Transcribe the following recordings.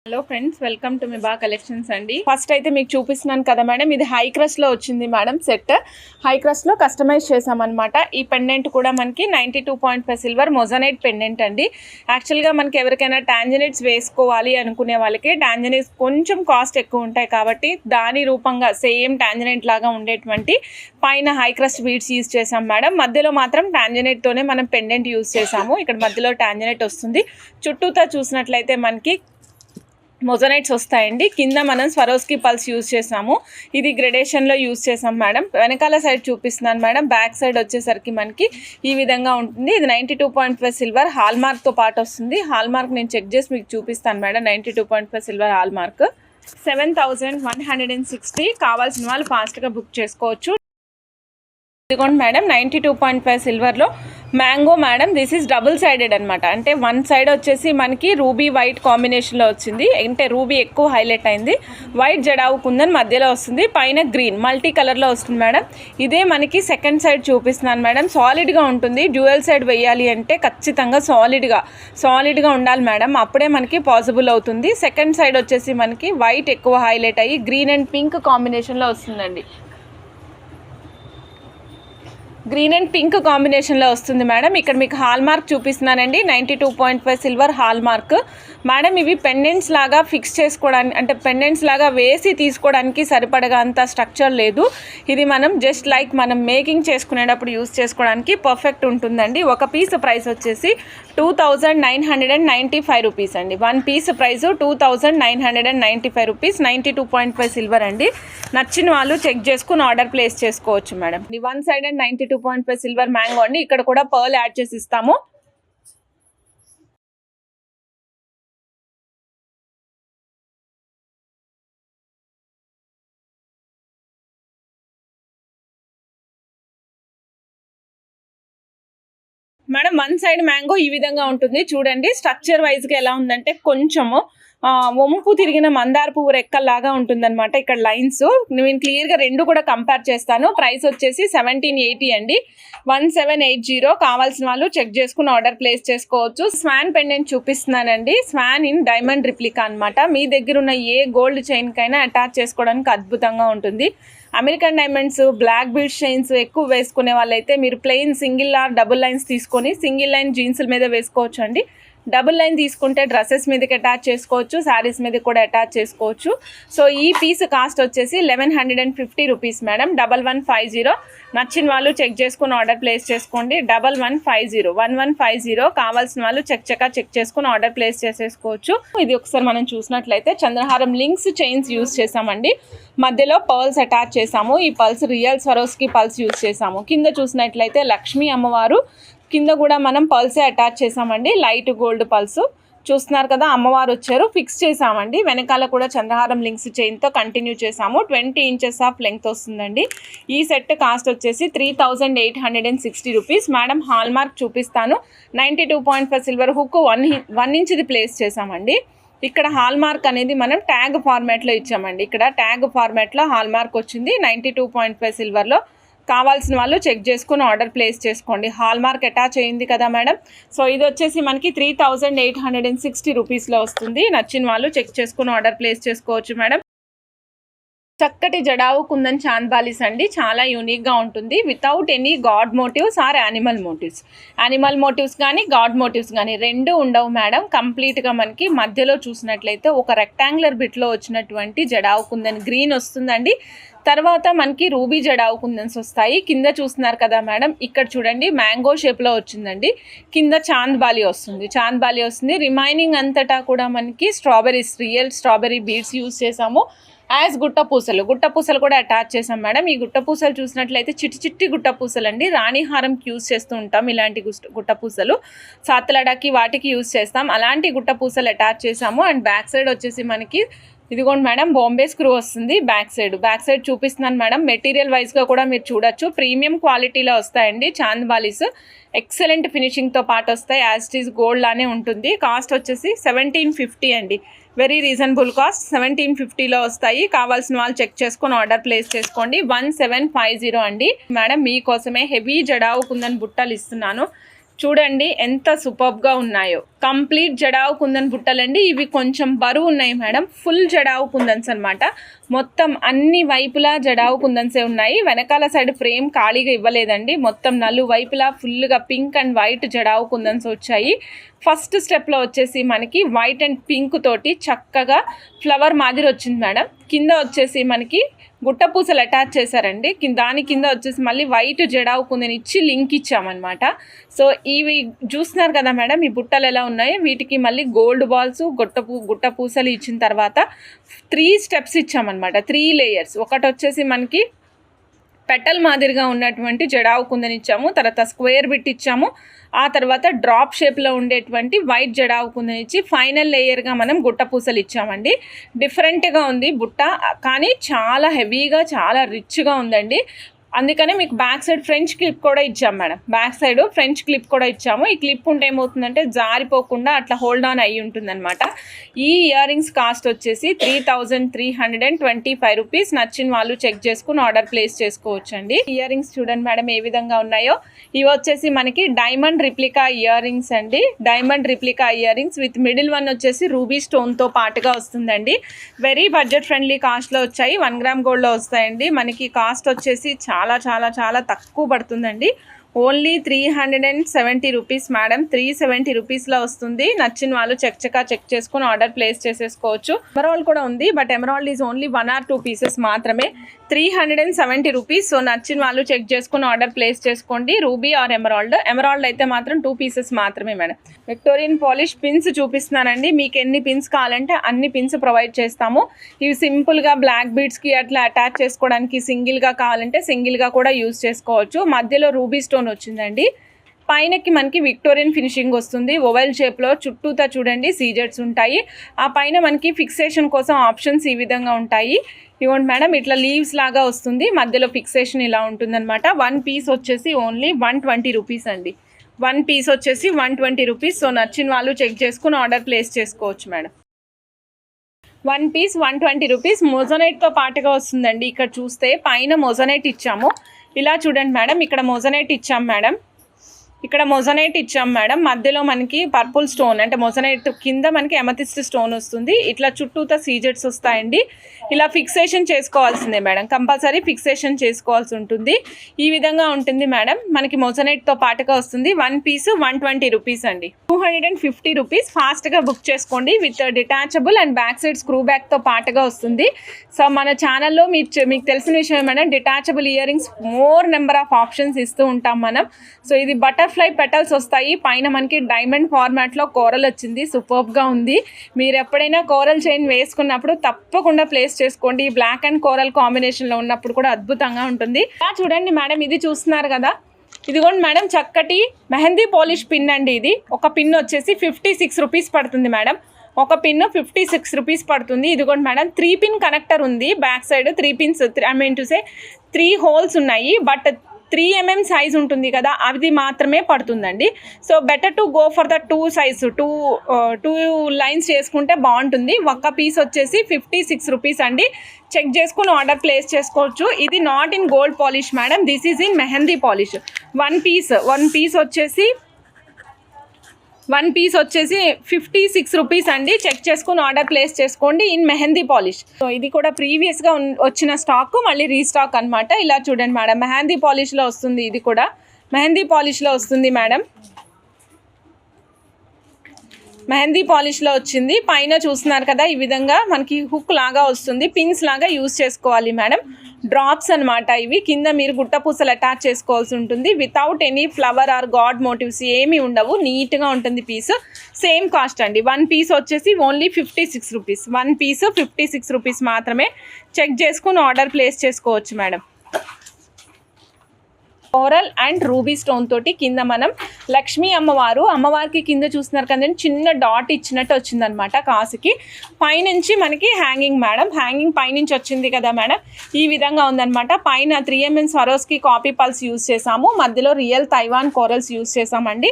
Hello friends, welcome to Miba collections అండి. First అయితే మీకు చూపిస్తున్నాను కదా మేడం, ఇది హై క్రస్ట్ లో వచ్చింది మేడం. సెట్ హై క్రస్ట్ లో కస్టమైజ్ చేసామన్నమాట. ఈ పెండెంట్ కూడా మనకి 92.5 సిల్వర్ మొజనైట్ పెండెంట్ అండి. యాక్చువల్గా మనకి ఎవరికైనా టాంజనైట్స్ వేసుకోవాలి అనుకునే వాళ్ళకి టాంజనైట్స్ కొంచెం కాస్ట్ ఎక్కువ ఉంటాయి కాబట్టి దాని రూపంగా సేమ్ టాంజనైట్ లాగా ఉండేటువంటి పైన హై క్రస్ట్ బీడ్స్ యూజ్ చేసాం మేడం. మధ్యలో మాత్రం టాంజనైట్ తోనే మనం పెండెంట్ యూజ్ చేసాము. ఇక్కడ మధ్యలో టాంజనైట్ వస్తుంది. చుట్టూతా చూసినట్లయితే మనకి మొజనైట్స్ వస్తాయండి. కింద మనం స్వరోస్కి పల్స్ యూజ్ చేసాము. ఇది గ్రెడేషన్లో యూజ్ చేసాం మేడం. వెనకాల సైడ్ చూపిస్తున్నాను మేడం. బ్యాక్ సైడ్ వచ్చేసరికి మనకి ఈ విధంగా ఉంటుంది. ఇది 92.5 సిల్వర్ హాల్ మార్క్తో పాటు వస్తుంది. హాల్ మార్క్ నేను చెక్ చేసి మీకు చూపిస్తాను మేడం. 92.5 silver hall mark 7160. కావాల్సిన వాళ్ళు ఫాస్ట్గా బుక్ చేసుకోవచ్చు. ఇదిగోండి మేడం, 92.5 సిల్వర్లో mango madam. This is double sided అనమాట. అంటే వన్ సైడ్ వచ్చేసి మనకి రూబీ వైట్ కాంబినేషన్లో వచ్చింది. అంటే రూబీ ఎక్కువ హైలైట్ అయింది. వైట్ జడావు కుందన్ మధ్యలో వస్తుంది. పైన గ్రీన్ మల్టీ కలర్లో వస్తుంది మేడం. ఇదే మనకి సెకండ్ సైడ్ చూపిస్తున్నాను మేడం. సాలిడ్గా ఉంటుంది. డ్యూయల్ సైడ్ వేయాలి అంటే ఖచ్చితంగా సాలిడ్గా ఉండాలి మేడం. అప్పుడే మనకి పాసిబుల్ అవుతుంది. సెకండ్ సైడ్ వచ్చేసి మనకి వైట్ ఎక్కువ హైలైట్ అయ్యి గ్రీన్ అండ్ పింక్ కాంబినేషన్లో వస్తుందండి. గ్రీన్ అండ్ పింక్ కాంబినేషన్లో వస్తుంది మేడం. ఇక్కడ మీకు హాల్ మార్క్ చూపిస్తున్నానండి. 92.5 సిల్వర్ హాల్ మార్క్ మేడం. ఇవి పెండెంట్స్ లాగా ఫిక్స్ చేసుకోవడానికి, అంటే పెండెంట్స్ లాగా వేసి తీసుకోవడానికి సరిపడగా అంత స్ట్రక్చర్ లేదు. ఇది మనం జస్ట్ లైక్ మనం మేకింగ్ చేసుకునేటప్పుడు యూస్ చేసుకోవడానికి పర్ఫెక్ట్ ఉంటుందండి. ఒక పీస్ ప్రైస్ వచ్చేసి 2995 రూపీస్ అండి. One piece price 2995 rupees. 92.5 silver అండి. నచ్చిన వాళ్ళు చెక్ చేసుకుని ఆర్డర్ ప్లేస్ చేసుకోవచ్చు madam. One side and 92.5 silver mango అండి. ఇక్కడ కూడా పర్ల్ యాడ్ చేసి ఇస్తాము. మేడం వన్ సైడ్ మ్యాంగో ఈ విధంగా ఉంటుంది చూడండి. స్ట్రక్చర్ వైజ్గా ఎలా ఉందంటే కొంచెము వంపు తిరిగిన మందార పువ్వు రెక్కల్లాగా ఉంటుందన్నమాట. ఇక్కడ లైన్స్ నేను క్లియర్గా రెండు కూడా కంపేర్ చేస్తాను. ప్రైస్ వచ్చేసి 1780 అండి. 1780. కావాల్సిన వాళ్ళు చెక్ చేసుకుని ఆర్డర్ ప్లేస్ చేసుకోవచ్చు. స్వాన్ పెండెంట్ చూపిస్తున్నానండి. స్వాన్ ఇన్ డైమండ్ రిప్లికా అనమాట. మీ దగ్గర ఉన్న ఏ గోల్డ్ చైన్కైనా అటాచ్ చేసుకోవడానికి అద్భుతంగా ఉంటుంది. American diamonds, black beads chains ఎక్కువ వేసుకునే వాళ్ళైతే మీరు plain single or double lines తీసుకొని సింగిల్ లైన్ జీన్స్ల మీద వేసుకోవచ్చు అండి. డబుల్ లైన్ తీసుకుంటే డ్రెస్సెస్ మీదకి అటాచ్ చేసుకోవచ్చు, శారీస్ మీద కూడా అటాచ్ చేసుకోవచ్చు. సో ఈ పీస్ కాస్ట్ వచ్చేసి 1150 రూపీస్ మేడం. 1150. నచ్చిన వాళ్ళు చెక్ చేసుకుని ఆర్డర్ ప్లేస్ చేసుకోండి. 1150 కావాల్సిన వాళ్ళు చెక్ చేసుకుని ఆర్డర్ ప్లేస్ చేసేసుకోవచ్చు. ఇది ఒకసారి మనం చూసినట్లయితే చంద్రహారం లింక్స్ చైన్స్ యూజ్ చేసామండి. మధ్యలో పర్ల్స్ అటాచ్ చేసాము. ఈ pearls real Swarovski pearls use చేసాము. కింద చూసినట్లయితే లక్ష్మీ అమ్మవారు కింద కూడా మనం పల్సే అటాచ్ చేసామండి. లైట్ గోల్డ్ పల్స్ చూస్తున్నారు కదా, అమ్మవారు వచ్చారు. ఫిక్స్ చేసామండి. వెనకాల కూడా చంద్రహారం లింక్స్ చైన్తో కంటిన్యూ చేసాము. 20 ఇంచెస్ ఆఫ్ లెంగ్త్ వస్తుందండి. ఈ సెట్ కాస్ట్ వచ్చేసి 3860 రూపీస్ మేడం. హాల్ మార్క్ చూపిస్తాను. 92.5 సిల్వర్ హుక్ 1 ఇంచ్ది ప్లేస్ చేసామండి. ఇక్కడ హాల్ మార్క్ అనేది మనం ట్యాగ్ ఫార్మాట్లో ఇచ్చామండి. ఇక్కడ ట్యాగ్ ఫార్మాట్లో హాల్ మార్క్ వచ్చింది. 92.5 సిల్వర్లో కావాల్సిన వాళ్ళు చెక్ చేసుకుని ఆర్డర్ ప్లేస్ చేసుకోండి. హాల్ మార్క్ అటాచ్ అయింది కదా మేడం. సో ఇది వచ్చేసి మనకి 3860 రూపీస్లో వస్తుంది. నచ్చిన వాళ్ళు చెక్ చేసుకుని ఆర్డర్ ప్లేస్ చేసుకోవచ్చు మేడం. చక్కటి జడావు కుందన్ చాంద్ బాలీస్ అండి. చాలా యూనిక్గా ఉంటుంది. Without any god motives or animal motives కానీ గాడ్ మోటివ్స్ కానీ రెండు ఉండవు మేడం. కంప్లీట్గా మనకి మధ్యలో చూసినట్లయితే ఒక రెక్టాంగులర్ బిట్లో వచ్చినటువంటి జడావు కుందన్ గ్రీన్ వస్తుందండి. తర్వాత మనకి రూబీ జడావు కుందన్స్ వస్తాయి. కింద చూస్తున్నారు కదా మేడం, ఇక్కడ చూడండి మ్యాంగో షేప్లో వచ్చిందండి. కింద చాంద్ బాలి వస్తుంది. రిమైనింగ్ అంతటా కూడా మనకి రియల్ స్ట్రాబెర్రీ బీడ్స్ యూజ్ చేసాము. యాజ్ గుట్ట పూసలు కూడా అటాచ్ చేసాం మేడం. ఈ గుట్ట పూసలు చూసినట్లయితే చిట్టి గుట్ట పూసలు అండి. రాణిహారంకి యూజ్ చేస్తూ ఉంటాం. ఇలాంటి గుట్ట పూసలు సాతలడాకి వాటికి యూజ్ చేస్తాం. అలాంటి గుట్ట పూసలు అటాచ్ చేసాము. అండ్ బ్యాక్ సైడ్ వచ్చేసి మనకి ఇదిగోండి మేడం, బాంబే స్క్రూ వస్తుంది. బ్యాక్ సైడ్ చూపిస్తున్నాను మేడం. మెటీరియల్ వైజ్గా కూడా మీరు చూడొచ్చు. ప్రీమియం క్వాలిటీలో వస్తాయండి చాంద్ బాలీస్. ఎక్సలెంట్ ఫినిషింగ్తో పాటు వస్తాయి. యాజ్ ఇట్ ఈస్ గోల్డ్ లానే ఉంటుంది. కాస్ట్ వచ్చేసి 1750 అండి. Very reasonable cost. 1750లో వస్తాయి. కావాల్సిన వాళ్ళు చెక్ చేసుకొని ఆర్డర్ ప్లేస్ చేసుకోండి. 1750 అండి మేడం. మీకోసమే హెవీ జడావు కుందన్ బుట్టలు ఇస్తున్నాను. చూడండి ఎంత సూపర్గా ఉన్నాయో. కంప్లీట్ జడావు కుందన్ బుట్టలండి. ఇవి కొంచెం బరువు ఉన్నాయి మేడం. ఫుల్ జడావు కుందన్స్ అనమాట. మొత్తం అన్ని వైపులా జడావు కుందన్సే ఉన్నాయి. వెనకాల సైడ్ ఫ్రేమ్ ఖాళీగా ఇవ్వలేదండి. మొత్తం వైపులా ఫుల్గా పింక్ అండ్ వైట్ జడావు కుందన్స్ వచ్చాయి. ఫస్ట్ స్టెప్లో వచ్చేసి మనకి వైట్ అండ్ పింక్ తోటి చక్కగా ఫ్లవర్ మాదిరి వచ్చింది మేడం. కింద వచ్చేసి మనకి గుట్ట పూసలు అటాచ్ చేశారండి. దాని కింద వచ్చేసి మళ్ళీ వైట్ జడావు కుందని ఇచ్చి లింక్ ఇచ్చామన్నమాట. సో ఇవి చూస్తున్నారు కదా మేడం, ఈ బుట్టలు ఎలా ఉన్నాయి. వీటికి మళ్ళీ గోల్డ్ బాల్స్ గుట్ట పూసలు ఇచ్చిన తర్వాత 3 స్టెప్స్ ఇచ్చామన్నమాట. 3 లేయర్స్. ఒకటి వచ్చేసి మనకి పెటల్ మాదిరిగా ఉన్నటువంటి జడావు కుందని ఇచ్చాము. తర్వాత స్క్వేర్ బిట్ ఇచ్చాము. ఆ తర్వాత డ్రాప్ షేప్లో ఉండేటువంటి వైట్ జడావు కుందని ఇచ్చి ఫైనల్ లేయర్గా మనం గుట్ట పూసలు ఇచ్చామండి. డిఫరెంట్గా ఉంది బుట్ట, కానీ చాలా హెవీగా చాలా రిచ్గా ఉందండి. అందుకనే మీకు బ్యాక్ సైడ్ ఫ్రెంచ్ క్లిప్ కూడా ఇచ్చాము madam. Back side French clip కూడా ఇచ్చాము. ఈ క్లిప్ ఉంటే ఏమవుతుందంటే జారిపోకుండా అట్లా హోల్డ్ ఆన్ అయ్యి ఉంటుందన్నమాట. ఈ ఇయర్ రింగ్స్ కాస్ట్ వచ్చేసి 3325 రూపీస్. నచ్చిన వాళ్ళు చెక్ చేసుకుని ఆర్డర్ ప్లేస్ చేసుకోవచ్చు అండి. ఇయర్ రింగ్స్ చూడండి మేడం ఏ విధంగా ఉన్నాయో. ఇవి వచ్చేసి మనకి డైమండ్ రిప్లికా ఇయర్ రింగ్స్ అండి. Diamond replica ear rings with middle one వచ్చేసి రూబీ స్టోన్తో పాటుగా వస్తుందండి. వెరీ బడ్జెట్ ఫ్రెండ్లీ కాస్ట్లో వచ్చాయి. 1 గ్రామ్ గోల్డ్లో వస్తాయండి. మనకి కాస్ట్ వచ్చేసి చాలా చాలా చాలా తక్కువ పడుతుందండి. Only 370 rupees madam. 370 రూపీస్లో వస్తుంది. నచ్చిన వాళ్ళు చెక్ చేసుకుని ఆర్డర్ ప్లేస్ చేసేసుకోవచ్చు. ఎమరాల్డ్ కూడా ఉంది, but emerald is only 1 or 2 pieces మాత్రమే. 370 రూపీస్. సో నచ్చిన వాళ్ళు చెక్ చేసుకుని ఆర్డర్ ప్లేస్ చేసుకోండి. రూబీ ఆర్ ఎమరాల్డ్ అయితే మాత్రం 2 పీసెస్ మాత్రమే మేడం. విక్టోరియన్ పాలిష్ పిన్స్ చూపిస్తున్నానండి. మీకు ఎన్ని పిన్స్ కావాలంటే అన్ని పిన్స్ ప్రొవైడ్ చేస్తాము. ఇవి సింపుల్గా బ్లాక్ బీడ్స్కి అట్లా అటాచ్ చేసుకోవడానికి సింగిల్గా కావాలంటే సింగిల్గా కూడా యూజ్ చేసుకోవచ్చు. మధ్యలో రూబీ స్టోన్ వచ్చిందండి. పైనకి మనకి విక్టోరియన్ ఫినిషింగ్ వస్తుంది. ఓవెల్ షేప్లో చుట్టూతా చూడండి సీజెట్స్ ఉంటాయి. ఆ పైన మనకి ఫిక్సేషన్ కోసం ఆప్షన్స్ ఈ విధంగా ఉంటాయి. ఇవ్వండి మేడం, ఇట్లా లీవ్స్ లాగా వస్తుంది. మధ్యలో ఫిక్సేషన్ ఇలా ఉంటుందన్నమాట. 1 పీస్ వచ్చేసి ఓన్లీ 120 రూపీస్ అండి. 1 పీస్ వచ్చేసి 120 రూపీస్. సో నచ్చిన వాళ్ళు చెక్ చేసుకుని ఆర్డర్ ప్లేస్ చేసుకోవచ్చు మేడం. 1 piece 120 rupees. మొజనైట్తో పాటుగా వస్తుందండి. ఇక్కడ చూస్తే పైన మొజనైట్ ఇచ్చాము. ఇలా చూడండి మేడం, ఇక్కడ మొజనైట్ ఇచ్చాం మేడం. మధ్యలో మనకి పర్పుల్ స్టోన్ అంటే మొజనైట్ కింద మనకి ఎమతిస్ట్ స్టోన్ వస్తుంది. ఇట్లా చుట్టూతా సీజెట్స్ వస్తాయండి. ఇలా ఫిక్సేషన్ చేసుకోవాల్సిందే మేడం. కంపల్సరీ ఫిక్సేషన్ చేసుకోవాల్సి ఉంటుంది. ఈ విధంగా ఉంటుంది మేడం. మనకి మొజనైట్తో పాటుగా వస్తుంది. 1 పీస్ 120 రూపీస్ అండి. 250 రూపీస్. ఫాస్ట్గా బుక్ చేసుకోండి. With detachable and back side screw బ్యాక్తో పాటుగా వస్తుంది. సో మన ఛానల్లో మీకు తెలిసిన విషయం madam, detachable earrings more number of options ఇస్తూ ఉంటాం మనం. సో ఇది బటర్ఫ్లై పెటల్స్ వస్తాయి. పైన మనకి డైమండ్ ఫార్మాట్లో కోరల్ వచ్చింది. సూపర్గా ఉంది. మీరు ఎప్పుడైనా కోరల్ చైన్ వేసుకున్నప్పుడు తప్పకుండా ప్లేస్ చేసుకోండి. బ్లాక్ అండ్ కోరల్ కాంబినేషన్లో ఉన్నప్పుడు కూడా అద్భుతంగా ఉంటుంది. చూడండి మేడం, ఇది చూస్తున్నారు కదా, ఇదిగోండి మేడం చక్కటి మెహందీ పాలిష్ పిన్ అండి. ఇది ఒక పిన్ వచ్చేసి 56 రూపీస్ పడుతుంది మేడం. ఒక పిన్ 56 రూపీస్ పడుతుంది. ఇదిగోండి మేడం 3 పిన్ కనెక్టర్ ఉంది. బ్యాక్ సైడ్ 3 పిన్స్, 3 హోల్స్ ఉన్నాయి. బట్ 3 mm సైజ్ ఉంటుంది కదా, అది మాత్రమే పడుతుందండి. So better to go for the 2 size, 2 lines చేసుకుంటే బాగుంటుంది. ఒక్క పీస్ వచ్చేసి 56 రూపీస్ అండి. చెక్ చేసుకుని ఆర్డర్ ప్లేస్ చేసుకోవచ్చు. ఇది not in gold polish madam, this is in mehndi polish. 1 piece వచ్చేసి 56 రూపీస్ అండి. చెక్ చేసుకుని ఆర్డర్ ప్లేస్ చేసుకోండి ఇన్ మెహందీ పాలిష్. సో ఇది కూడా ప్రీవియస్గా వచ్చిన స్టాక్ మళ్ళీ రీస్టాక్ అనమాట. ఇలా చూడండి మేడం, మెహందీ పాలిష్లో వస్తుంది. ఇది కూడా మెహందీ పాలిష్లో వస్తుంది మేడం. మెహందీ పాలిష్లో వచ్చింది. పైన చూస్తున్నారు కదా, ఈ విధంగా మనకి హుక్ లాగా వస్తుంది. పిన్స్ లాగా యూజ్ చేసుకోవాలి మేడం. డ్రాప్స్ అనమాట ఇవి. కింద మీరు గుట్ట పూసలు అటాచ్ చేసుకోవాల్సి ఉంటుంది. Without any flower or god motives ఏమీ ఉండవు. నీట్గా ఉంటుంది పీస్. సేమ్ కాస్ట్ అండి. 1 పీస్ వచ్చేసి ఓన్లీ 56 రూపీస్. 1 పీస్ 56 రూపీస్ మాత్రమే. చెక్ చేసుకుని ఆర్డర్ ప్లేస్ చేసుకోవచ్చు madam. Coral and ruby stone తోటి కింద మనం లక్ష్మీ అమ్మవారికి కింద చూస్తున్నారు కదండి, చిన్న డాట్ ఇచ్చినట్టు వచ్చిందనమాట కాసుకి. పైనుంచి మనకి హ్యాంగింగ్ మేడం, హ్యాంగింగ్ పైనుంచి వచ్చింది కదా మేడం, ఈ విధంగా ఉందనమాట. పైన 3 mm Swarovski copy pulse use చేసాము. మధ్యలో రియల్ తైవాన్ కోరల్స్ యూజ్ చేసామండి.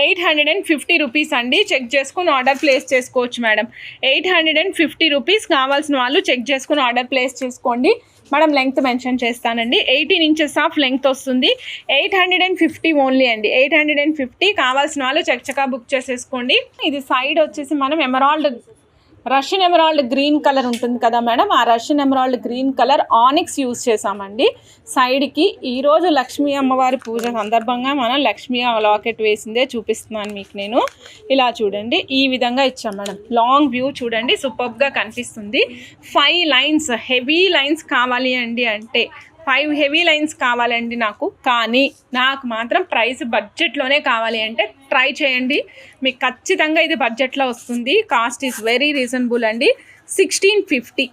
850 రూపీస్ అండి. చెక్ చేసుకుని ఆర్డర్ ప్లేస్ చేసుకోవచ్చు మేడం. 850 రూపీస్. కావాల్సిన వాళ్ళు చెక్ చేసుకుని ఆర్డర్ ప్లేస్ చేసుకోండి. మేడం లెంగ్త్ మెన్షన్ చేస్తానండి, 18 ఇంచెస్ ఆఫ్ లెంగ్త్ వస్తుంది, 850 ఓన్లీ అండి, 850. కావాల్సిన వాళ్ళు చక్కగా బుక్ చేసేసుకోండి. ఇది సైడ్ వచ్చేసి మనం రష్యన్ ఎమరాల్డ్ గ్రీన్ కలర్ ఉంటుంది కదా మేడం, ఆ Russian emerald green colour onyx use చేసామండి సైడ్కి. ఈరోజు లక్ష్మీ అమ్మవారి పూజ సందర్భంగా మనం లక్ష్మీ లాకెట్ వేసిందే చూపిస్తున్నాను మీకు నేను. ఇలా చూడండి, ఈ విధంగా ఇచ్చాం మేడం. లాంగ్ వ్యూ చూడండి, సూపర్గా కనిపిస్తుంది. 5 లైన్స్ హెవీ లైన్స్ కావాలి అండి అంటే 5 హెవీ లైన్స్ కావాలండి కానీ నాకు మాత్రం ప్రైస్ బడ్జెట్లోనే కావాలి అంటే ట్రై చేయండి, మీకు ఖచ్చితంగా ఇది బడ్జెట్లో వస్తుంది. కాస్ట్ ఈజ్ వెరీ రీజనబుల్ అండి. 1650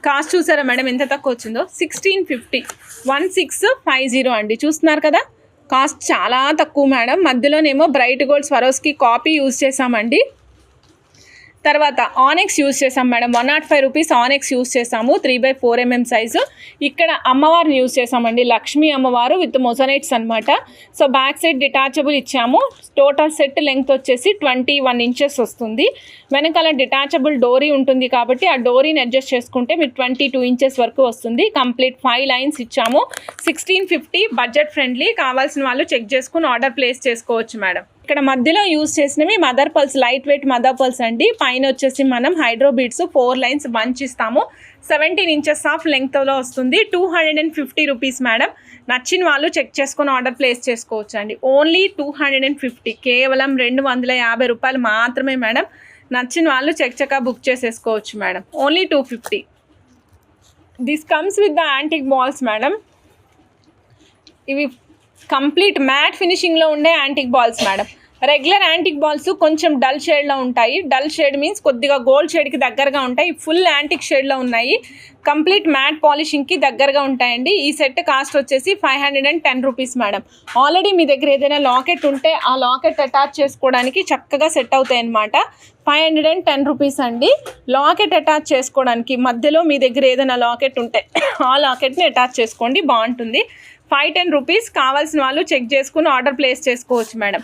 కాస్ట్ చూసారా మేడం ఎంత తక్కువ వచ్చిందో, 1650, 1650 అండి. చూస్తున్నారు కదా, కాస్ట్ చాలా తక్కువ మేడం. మధ్యలోనేమో bright gold Swarovski copy use చేసామండి. తర్వాత ఆనెక్స్ యూజ్ చేసాం మేడం, 105 రూపీస్ ఆనెక్స్ యూజ్ చేసాము, 3/4 mm సైజు. ఇక్కడ అమ్మవారిని యూజ్ చేసామండి, లక్ష్మీ అమ్మవారు విత్ మొజనైట్స్ అనమాట. సో బ్యాక్ సైడ్ డిటాచబుల్ ఇచ్చాము. టోటల్ సెట్ లెంగ్త్ వచ్చేసి 21 ఇంచెస్ వస్తుంది. వెనకాల డిటాచబుల్ డోరీ ఉంటుంది కాబట్టి ఆ డోరీని అడ్జస్ట్ చేసుకుంటే మీకు 22 ఇంచెస్ వరకు వస్తుంది. కంప్లీట్ 5 లైన్స్ ఇచ్చాము. 1650, బడ్జెట్ ఫ్రెండ్లీ. కావాల్సిన వాళ్ళు చెక్ చేసుకుని ఆర్డర్ ప్లేస్ చేసుకోవచ్చు మేడం. ఇక్కడ మధ్యలో యూజ్ చేసినవి mother pulse, light weight mother pulse అండి. పైన వచ్చేసి మనం హైడ్రో బీడ్స్ 4 లైన్స్ బంచ్ ఇస్తాము. 17 ఇంచెస్ ఆఫ్ లెంగ్త్లో వస్తుంది. 250 రూపీస్ మేడం. నచ్చిన వాళ్ళు చెక్ చేసుకొని ఆర్డర్ ప్లేస్ చేసుకోవచ్చు అండి. ఓన్లీ 250, కేవలం 250 రూపాయలు మాత్రమే మేడం. నచ్చిన వాళ్ళు చక్కగా బుక్ చేసేసుకోవచ్చు madam. Only 250. This comes with the antique balls madam. ఇవి కంప్లీట్ మ్యాట్ ఫినిషింగ్లో ఉండే antique balls madam. Regular antique balls కొంచెం డల్ షేడ్లో ఉంటాయి. డల్ షేడ్ మీన్స్ కొద్దిగా గోల్డ్ షేడ్కి దగ్గరగా ఉంటాయి. ఫుల్ యాంటిక్ షేడ్లో ఉన్నాయి. కంప్లీట్ మ్యాట్ పాలిషింగ్కి దగ్గరగా ఉంటాయండి. ఈ సెట్ కాస్ట్ వచ్చేసి 510 రూపీస్ మేడం. ఆల్రెడీ మీ దగ్గర ఏదైనా లాకెట్ ఉంటే ఆ లాకెట్ అటాచ్ చేసుకోవడానికి చక్కగా సెట్ అవుతాయి అన్నమాట. 510 రూపీస్ అండి. లాకెట్ అటాచ్ చేసుకోవడానికి మధ్యలో మీ దగ్గర ఏదైనా లాకెట్ ఉంటే ఆ లాకెట్ని అటాచ్ చేసుకోండి, బాగుంటుంది. 510 రూపీస్. కావాల్సిన వాళ్ళు చెక్ చేసుకుని ఆర్డర్ ప్లేస్ చేసుకోవచ్చు మేడం.